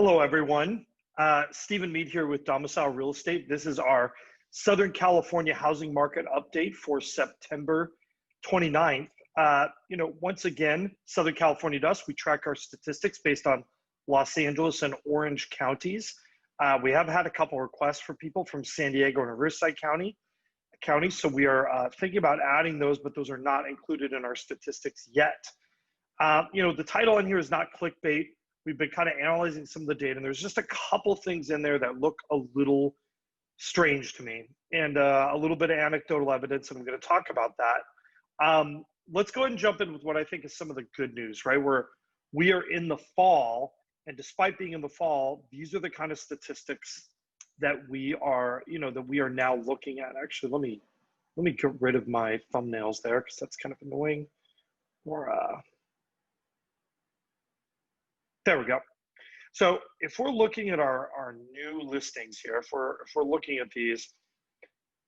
Hello, everyone. Stephen Mead here with Domicile Real Estate. This is our Southern California housing market update for September 29th. Once again, Southern California does. We track our statistics based on Los Angeles and Orange counties. We have had a couple requests for people from San Diego and Riverside County, so we are thinking about adding those, but those are not included in our statistics yet. The title on here is not clickbait. We've been kind of analyzing some of the data, and there's just a couple things in there that look a little strange to me, and a little bit of anecdotal evidence, and I'm going to talk about that. Let's go ahead and jump in with what I think is some of the good news, right? We are in the fall, and despite being in the fall, these are the kind of statistics that we are now looking at. Actually, let me get rid of my thumbnails there because that's kind of annoying. There we go. So if we're looking at our new listings here, if we're looking at these,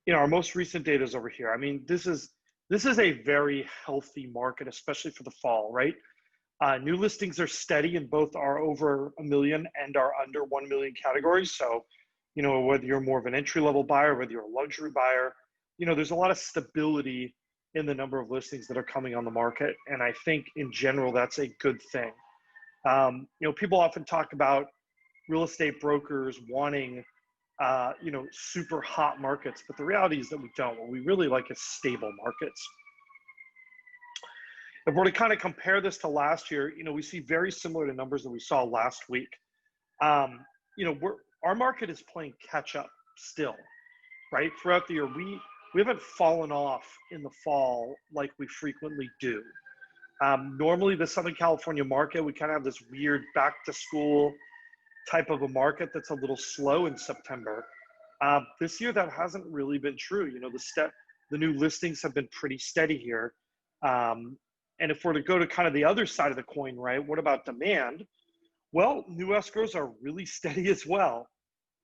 our most recent data is over here. I mean, this is a very healthy market, especially for the fall, right? New listings are steady in both our over $1 million and our under $1 million categories. So, whether you're more of an entry-level buyer, whether you're a luxury buyer, there's a lot of stability in the number of listings that are coming on the market. And I think in general, that's a good thing. People often talk about real estate brokers wanting, super hot markets, but the reality is that we don't. What we really like is stable markets. If we're to kind of compare this to last year, we see very similar to numbers that we saw last week. Our market is playing catch up still, right? Throughout the year, we haven't fallen off in the fall like we frequently do. Normally the Southern California market, we kind of have this weird back to school type of a market that's a little slow in September. This year that hasn't really been true. The new listings have been pretty steady here. And if we're to go to kind of the other side of the coin, right, what about demand? Well, new escrows are really steady as well.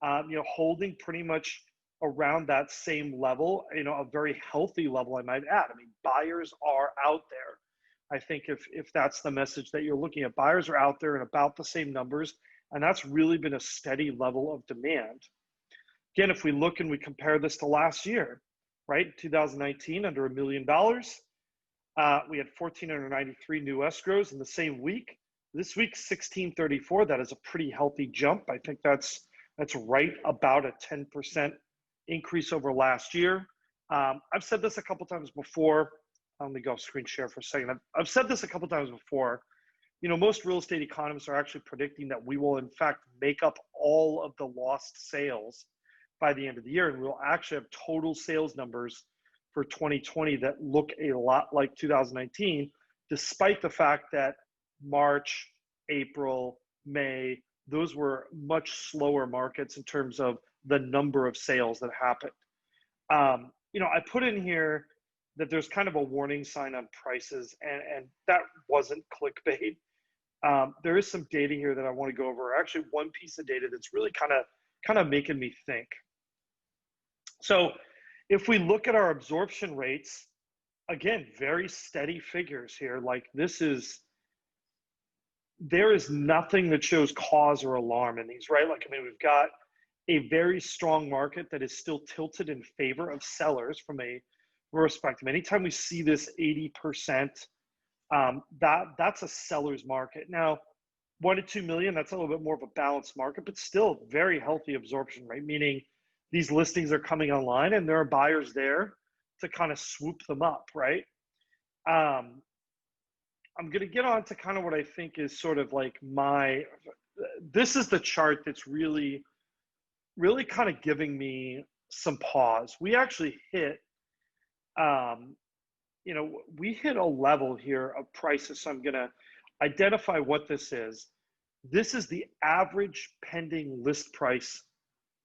Holding pretty much around that same level, a very healthy level, I might add. I mean, buyers are out there. I think if that's the message that you're looking at, buyers are out there in about the same numbers, and that's really been a steady level of demand. Again, if we look and we compare this to last year, right, 2019, under $1 million, we had 1,493 new escrows in the same week. This week, 1,634. That is a pretty healthy jump. I think that's right about a 10% increase over last year. I've said this a couple times before. Let me go screen share for a second. I've said this a couple times before. Most real estate economists are actually predicting that we will, in fact, make up all of the lost sales by the end of the year. And we'll actually have total sales numbers for 2020 that look a lot like 2019, despite the fact that March, April, May, those were much slower markets in terms of the number of sales that happened. I put in here that there's kind of a warning sign on prices, and that wasn't clickbait. There is some data here that I want to go over. Actually, one piece of data that's really kind of making me think. So if we look at our absorption rates, again, very steady figures here. Like there is nothing that shows cause or alarm in these, right? We've got a very strong market that is still tilted in favor of sellers from a perspective. Anytime we see this 80%, that's a seller's market. Now, 1 to 2 million, that's a little bit more of a balanced market, but still very healthy absorption rate, meaning these listings are coming online and there are buyers there to kind of swoop them up, right? I'm going to get on to kind of what I think is sort of like this is the chart that's really, really kind of giving me some pause. We actually hit we hit a level here of prices. So I'm going to identify what this is. This is the average pending list price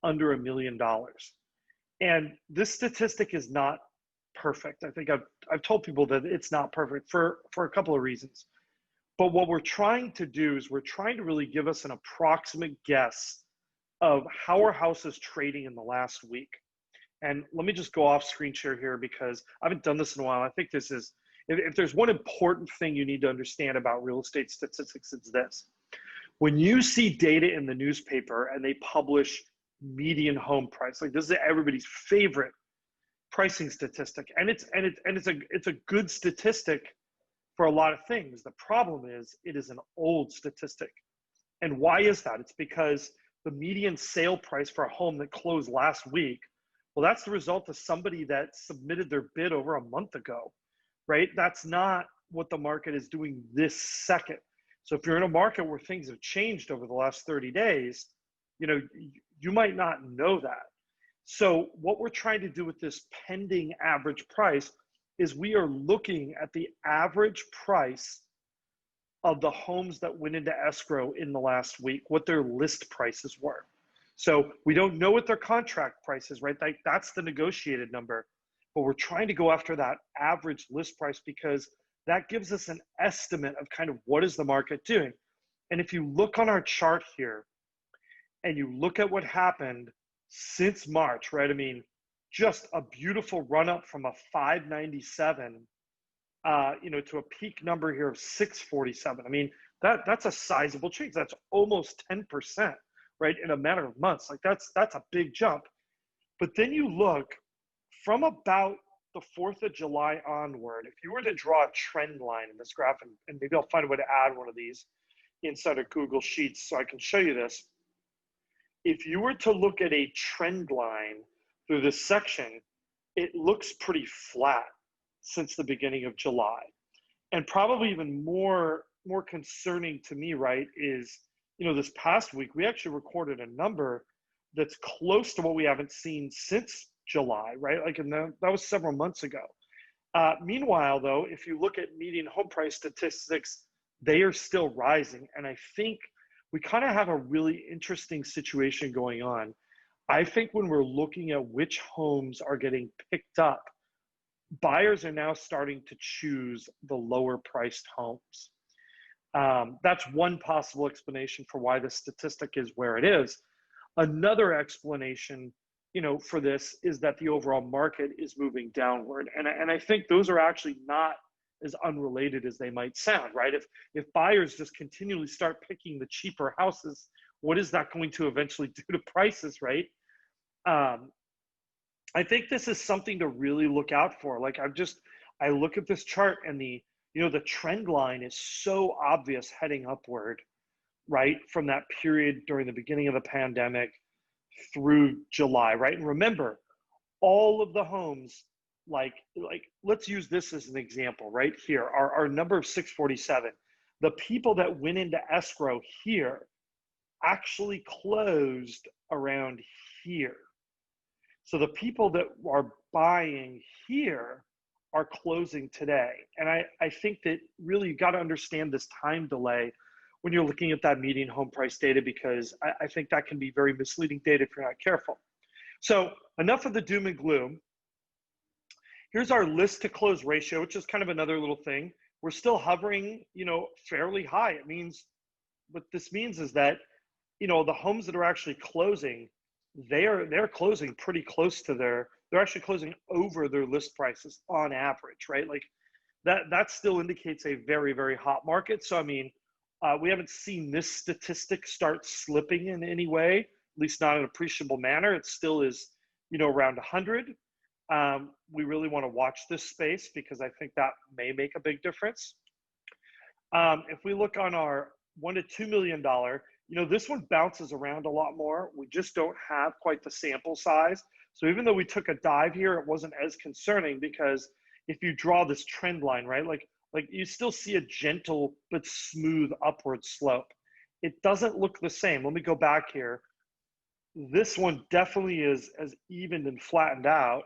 under $1 million. And this statistic is not perfect. I think I've told people that it's not perfect for a couple of reasons. But what we're trying to do is we're trying to really give us an approximate guess of how our house is trading in the last week. And let me just go off screen share here because I haven't done this in a while. I think this is, if there's one important thing you need to understand about real estate statistics, it's this. When you see data in the newspaper and they publish median home price, like this is everybody's favorite pricing statistic, and it's a good statistic for a lot of things. The problem is it is an old statistic. And why is that? It's because the median sale price for a home that closed last week, well, that's the result of somebody that submitted their bid over a month ago, right? That's not what the market is doing this second. So if you're in a market where things have changed over the last 30 days, you might not know that. So what we're trying to do with this pending average price is we are looking at the average price of the homes that went into escrow in the last week, what their list prices were. So we don't know what their contract price is, right? That's the negotiated number, but we're trying to go after that average list price because that gives us an estimate of kind of what is the market doing. And if you look on our chart here and you look at what happened since March, right? I mean, just a beautiful run up from a 597 to a peak number here of 647. I mean, that's a sizable change. That's almost 10%, right? In a matter of months. Like that's a big jump. But then you look from about the 4th of July onward, if you were to draw a trend line in this graph, and maybe I'll find a way to add one of these inside of Google Sheets so I can show you this. If you were to look at a trend line through this section, it looks pretty flat since the beginning of July. And probably even more concerning to me, right, is, this past week, we actually recorded a number that's close to what we haven't seen since July, right? Like, that was several months ago. Meanwhile, though, if you look at median home price statistics, they are still rising. And I think we kind of have a really interesting situation going on. I think when we're looking at which homes are getting picked up, buyers are now starting to choose the lower priced homes. That's one possible explanation for why the statistic is where it is. Another explanation, for this is that the overall market is moving downward. And I think those are actually not as unrelated as they might sound, right? If buyers just continually start picking the cheaper houses, what is that going to eventually do to prices, right? I think this is something to really look out for. Like I look at this chart and the trend line is so obvious heading upward, right? From that period during the beginning of the pandemic through July, right? And remember, all of the homes, like let's use this as an example right here, our number of 647, the people that went into escrow here actually closed around here. So the people that are buying here are closing today. And I think that really you got to understand this time delay when you're looking at that median home price data, because I think that can be very misleading data if you're not careful. So enough of the doom and gloom. Here's our list to close ratio, which is kind of another little thing. We're still hovering, fairly high. It means, what this means is that, the homes that are actually closing, they're closing pretty close to they're actually closing over their list prices on average, right? Like that still indicates a very, very hot market. So, I mean, we haven't seen this statistic start slipping in any way, at least not in an appreciable manner. It still is, around 100. We really want to watch this space because I think that may make a big difference. If we look on our $1 to $2 million, this one bounces around a lot more. We just don't have quite the sample size. So even though we took a dive here, it wasn't as concerning because if you draw this trend line, right, like you still see a gentle but smooth upward slope. It doesn't look the same. Let me go back here. This one definitely is as evened and flattened out.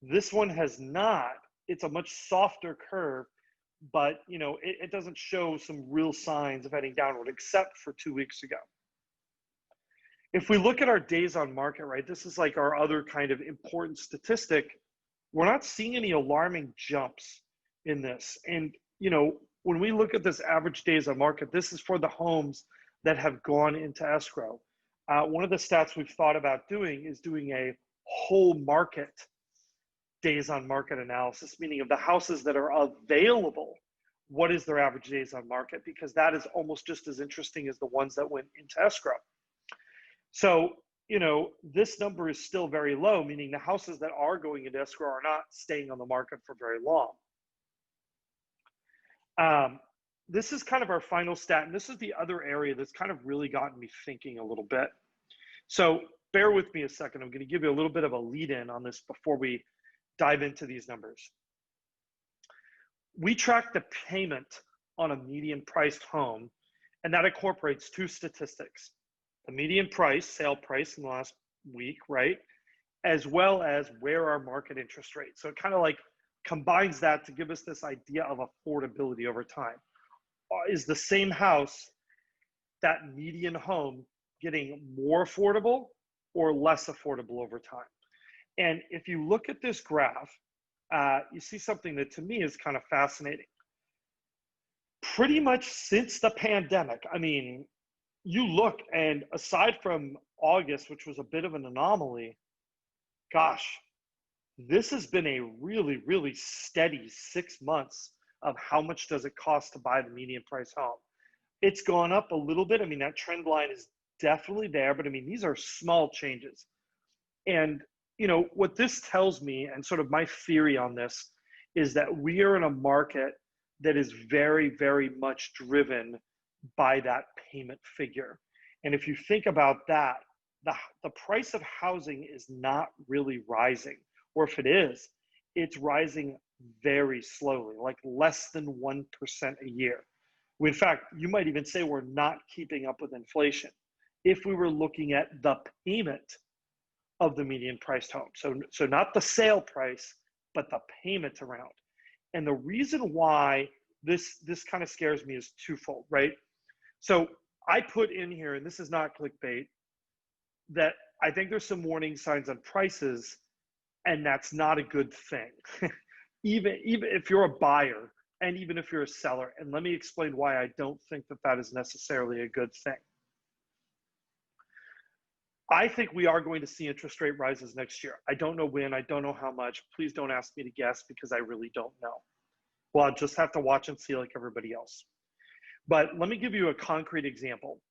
This one has not. It's a much softer curve, but it doesn't show some real signs of heading downward except for 2 weeks ago. If we look at our days on market, right, this is like our other kind of important statistic. We're not seeing any alarming jumps in this. And, when we look at this average days on market, this is for the homes that have gone into escrow. One of the stats we've thought about doing is doing a whole market days on market analysis, meaning of the houses that are available what is their average days on market, because that is almost just as interesting as the ones that went into escrow. So, this number is still very low, meaning the houses that are going into escrow are not staying on the market for very long. This is kind of our final stat, and this is the other area that's kind of really gotten me thinking a little bit. So bear with me a second. I'm going to give you a little bit of a lead in on this before we dive into these numbers. We track the payment on a median priced home, and that incorporates two statistics: the median price, sale price in the last week, right? As well as where our market interest rate. So it kind of like combines that to give us this idea of affordability over time. Is the same house, that median home, getting more affordable or less affordable over time? And if you look at this graph, you see something that to me is kind of fascinating. Pretty much since the pandemic, I mean, you look, and aside from August, which was a bit of an anomaly, gosh, this has been a really, really steady 6 months of how much does it cost to buy the median price home. It's gone up a little bit. I mean, that trend line is definitely there, but I mean, these are small changes. And, what this tells me, and sort of my theory on this, is that we are in a market that is very, very much driven by that payment figure. And if you think about that, the price of housing is not really rising, or if it is, it's rising very slowly, like less than 1% a year. In fact, you might even say we're not keeping up with inflation if we were looking at the payment of the median priced home. So not the sale price, but the payment around. And the reason why this kind of scares me is twofold, right? So I put in here, and this is not clickbait, that I think there's some warning signs on prices, and that's not a good thing. even if you're a buyer, and even if you're a seller. And let me explain why I don't think that is necessarily a good thing. I think we are going to see interest rate rises next year. I don't know when, I don't know how much. Please don't ask me to guess, because I really don't know. Well, I'll just have to watch and see like everybody else. But let me give you a concrete example.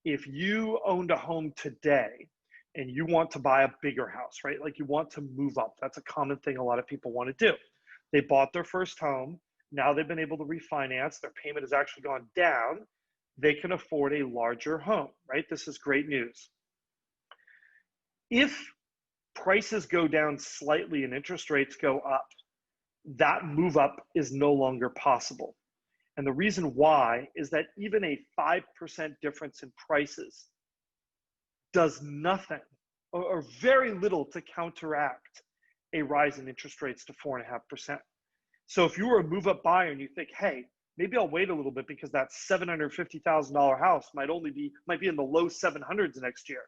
If you owned a home today and you want to buy a bigger house, right? Like you want to move up. That's a common thing a lot of people want to do. They bought their first home. Now they've been able to refinance. Their payment has actually gone down. They can afford a larger home, right? This is great news. If prices go down slightly and interest rates go up, that move up is no longer possible. And the reason why is that even a 5% difference in prices does nothing or very little to counteract a rise in interest rates to 4.5%. So if you were a move-up buyer and you think, hey, maybe I'll wait a little bit because that $750,000 house might be in the low 700s next year,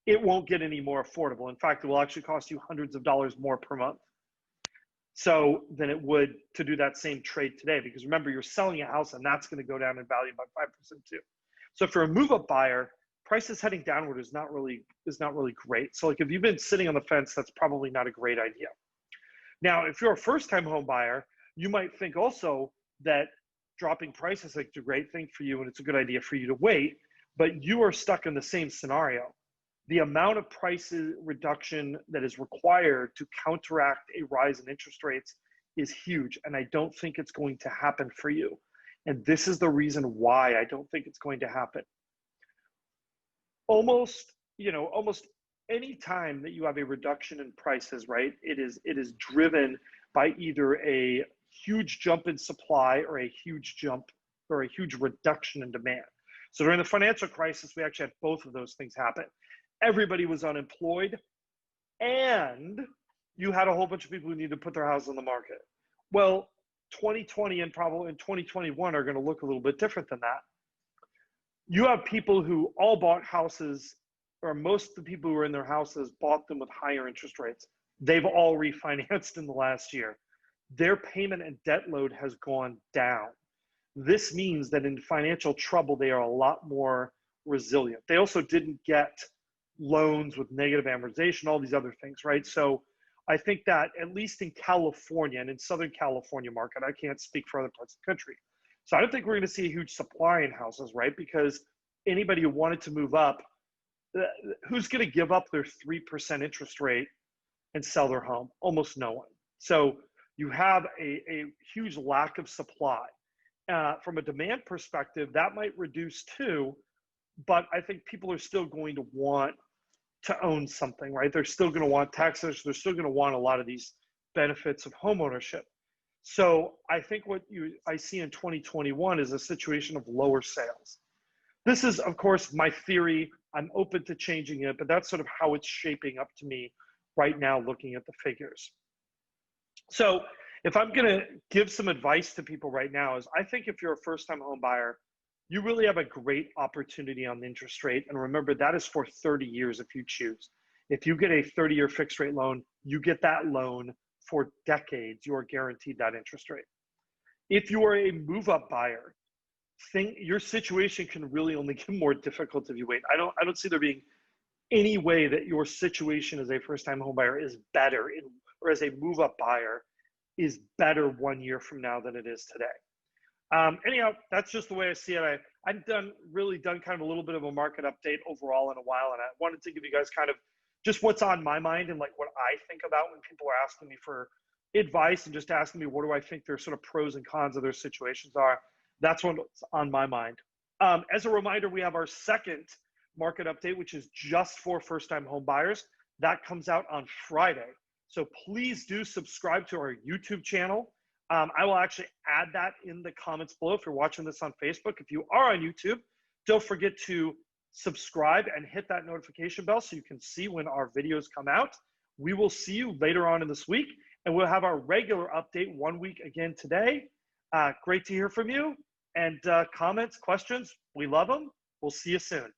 it won't get any more affordable. In fact, it will actually cost you hundreds of dollars more per month than it would to do that same trade today. Because remember, you're selling a house and that's going to go down in value by 5% too. So if you're a move-up buyer, prices heading downward is not really great. So like if you've been sitting on the fence, that's probably not a great idea. Now, if you're a first-time home buyer, you might think also that dropping prices is like a great thing for you and it's a good idea for you to wait, but you are stuck in the same scenario. The amount of price reduction that is required to counteract a rise in interest rates is huge, and I don't think it's going to happen for you. And this is the reason why I don't think it's going to happen. Almost any time that you have a reduction in prices, right, it is driven by either a huge jump in supply or a huge reduction in demand. So during the financial crisis, we actually had both of those things happen. Everybody was unemployed, and you had a whole bunch of people who needed to put their house on the market. Well, 2020 and probably in 2021 are going to look a little bit different than that. You have people who all bought houses, or most of the people who were in their houses bought them with higher interest rates. They've all refinanced in the last year. Their payment and debt load has gone down. This means that in financial trouble, they are a lot more resilient. They also didn't get loans with negative amortization, all these other things, right? So I think that at least in California and in Southern California market, I can't speak for other parts of the country, So I don't think we're going to see a huge supply in houses, right? Because anybody who wanted to move up, who's going to give up their 3% interest rate and sell their home? Almost no one. So you have a huge lack of supply. From a demand perspective, that might reduce too, but I think people are still going to want to own something, right? They're still going to want taxes. They're still going to want a lot of these benefits of home ownership. So I think what I see in 2021 is a situation of lower sales. This is, of course, my theory. I'm open to changing it, but that's sort of how it's shaping up to me right now, looking at the figures. So if I'm going to give some advice to people right now, is I think if you're a first-time home buyer, you really have a great opportunity on the interest rate. And remember, that is for 30 years if you choose. If you get a 30-year fixed rate loan, you get that loan for decades. You are guaranteed that interest rate. If you are a move-up buyer, your situation can really only get more difficult if you wait. I don't see there being any way that your situation as a first-time home buyer is better or as a move-up buyer is better 1 year from now than it is today. Anyhow, that's just the way I see it. I've really done kind of a little bit of a market update overall in a while, and I wanted to give you guys kind of just what's on my mind and like what I think about when people are asking me for advice and just asking me what do I think their sort of pros and cons of their situations are. That's what's on my mind. As a reminder, we have our second market update, which is just for first-time home buyers. That comes out on Friday. So please do subscribe to our YouTube channel. I will actually add that in the comments below if you're watching this on Facebook. If you are on YouTube, don't forget to subscribe and hit that notification bell so you can see when our videos come out. We will see you later on in this week, and we'll have our regular update 1 week again today. Great to hear from you. And comments, questions, we love them. We'll see you soon.